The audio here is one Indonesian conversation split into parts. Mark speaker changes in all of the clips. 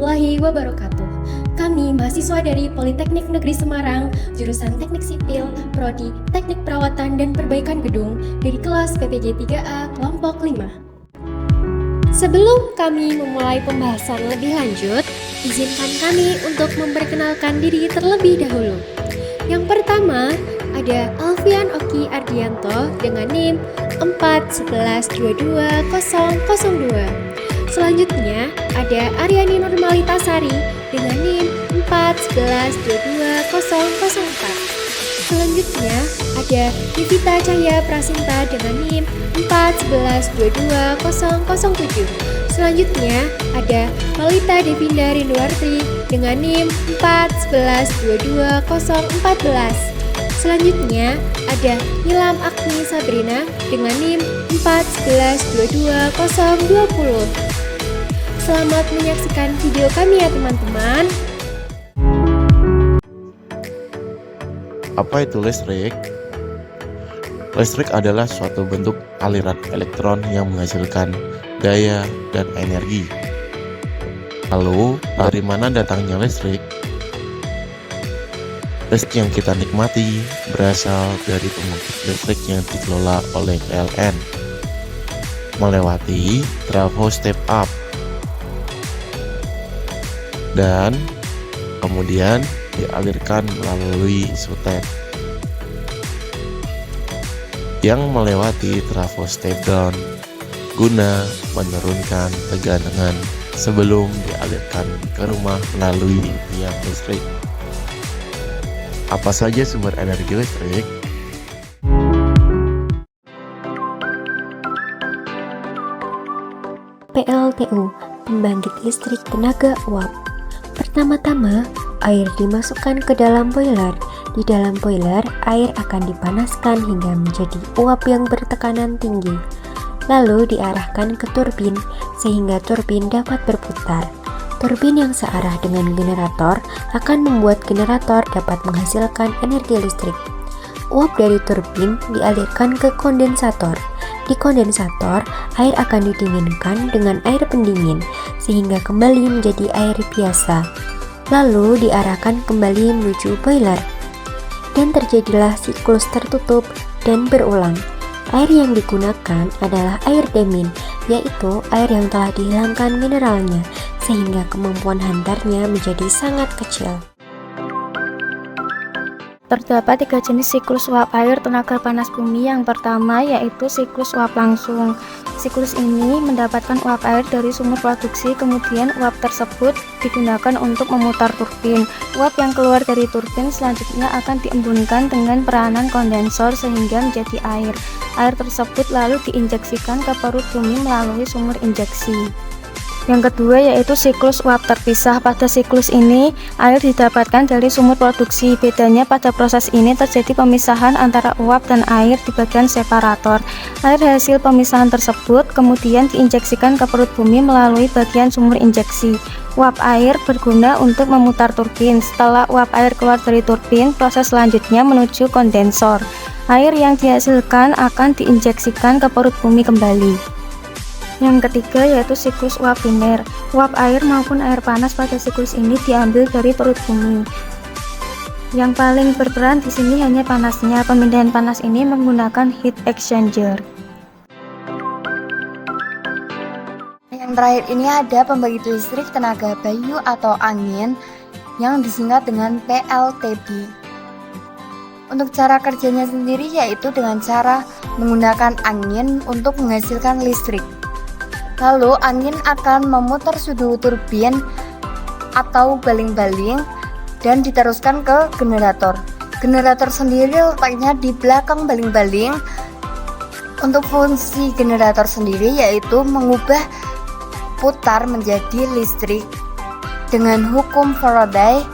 Speaker 1: warahmatullahi wabarakatuh. Kami mahasiswa dari Politeknik Negeri Semarang, jurusan Teknik Sipil, Prodi Teknik Perawatan dan Perbaikan Gedung dari kelas PPG 3A kelompok 5. Sebelum kami memulai pembahasan lebih lanjut, izinkan kami untuk memperkenalkan diri terlebih dahulu. Yang pertama, ada Alfian Oki Ardianto dengan NIM 411220002. Selanjutnya, ada Aryani Normalitasari dengan NIM 411220004. Selanjutnya, ada Vivita Cahya Prasinta dengan NIM 411220007. Selanjutnya, ada Malita Devinda Rinduarti dengan NIM 411220014. Selanjutnya, ada Nilam Agni Sabrina dengan NIM 411220020. Selamat menyaksikan video kami ya teman-teman.
Speaker 2: Apa itu listrik? Listrik adalah suatu bentuk aliran elektron yang menghasilkan daya dan energi. Lalu, dari mana datangnya listrik? Listrik yang kita nikmati berasal dari pembangkit listrik yang dikelola oleh PLN melewati trafo step up dan kemudian dialirkan melalui sutet yang melewati trafo step down guna menurunkan tegangan sebelum dialirkan ke rumah melalui tiang listrik. Apa saja sumber energi listrik?
Speaker 1: PLTU, pembangkit listrik tenaga uap. Pertama-tama, air dimasukkan ke dalam boiler. Di dalam boiler, air akan dipanaskan hingga menjadi uap yang bertekanan tinggi. Lalu diarahkan ke turbin, sehingga turbin dapat berputar. Turbin yang searah dengan generator akan membuat generator dapat menghasilkan energi listrik. Uap dari turbin dialirkan ke kondensator. Di kondensator, air akan didinginkan dengan air pendingin sehingga kembali menjadi air biasa. Lalu diarahkan kembali menuju boiler. Dan terjadilah siklus tertutup dan berulang. Air yang digunakan adalah air demin, yaitu air yang telah dihilangkan mineralnya, sehingga kemampuan hantarnya menjadi sangat kecil.
Speaker 3: Terdapat 3 jenis siklus uap air tenaga panas bumi. Yang pertama yaitu siklus uap langsung. Siklus ini mendapatkan uap air dari sumber produksi, kemudian uap tersebut digunakan untuk memutar turbin. Uap yang keluar dari turbin selanjutnya akan diembunkan dengan peranan kondensor sehingga menjadi air. Air tersebut lalu diinjeksikan ke perut bumi melalui sumur injeksi. Yang kedua yaitu siklus uap terpisah. Pada siklus ini, air didapatkan dari sumur produksi. Bedanya pada proses ini terjadi pemisahan antara uap dan air di bagian separator. Air hasil pemisahan tersebut kemudian diinjeksikan ke perut bumi melalui bagian sumur injeksi. Uap air berguna untuk memutar turbin. Setelah uap air keluar dari turbin, proses selanjutnya menuju kondensor. Air yang dihasilkan akan diinjeksikan ke perut bumi kembali. Yang ketiga yaitu siklus uap biner. Uap air maupun air panas pada siklus ini diambil dari perut bumi. Yang paling berperan di sini hanya panasnya. Pemindahan panas ini menggunakan heat exchanger.
Speaker 4: Yang terakhir ini ada pembangkit listrik tenaga bayu atau angin yang disingkat dengan PLTB. Untuk cara kerjanya sendiri yaitu dengan cara menggunakan angin untuk menghasilkan listrik. Lalu angin akan memutar sudu turbin atau baling-baling dan diteruskan ke generator. Generator sendiri letaknya di belakang baling-baling. Untuk fungsi generator sendiri yaitu mengubah putar menjadi listrik dengan hukum Faraday,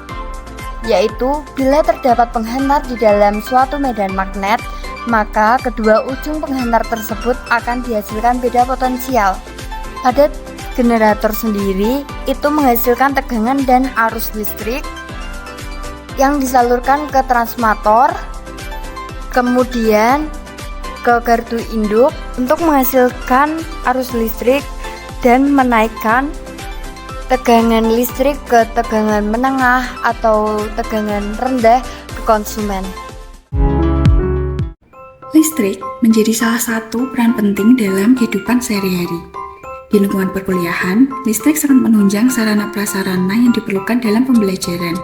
Speaker 4: yaitu bila terdapat penghantar di dalam suatu medan magnet, maka kedua ujung penghantar tersebut akan dihasilkan beda potensial. Pada generator sendiri itu menghasilkan tegangan dan arus listrik yang disalurkan ke transformator, kemudian ke gardu induk untuk menghasilkan arus listrik dan menaikkan tegangan listrik ke tegangan menengah atau tegangan rendah ke konsumen.
Speaker 5: Listrik menjadi salah satu peran penting dalam kehidupan sehari-hari. Di lingkungan perkuliahan, listrik sangat menunjang sarana prasarana yang diperlukan dalam pembelajaran,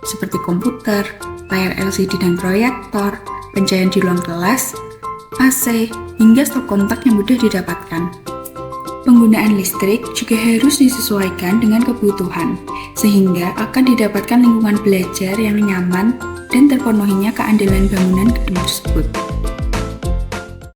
Speaker 5: seperti komputer, layar LCD dan proyektor, pencahayaan di ruang kelas, AC, hingga stop kontak yang mudah didapatkan. Penggunaan listrik juga harus disesuaikan dengan kebutuhan, sehingga akan didapatkan lingkungan belajar yang nyaman dan terpenuhinya keandalan bangunan gedung tersebut.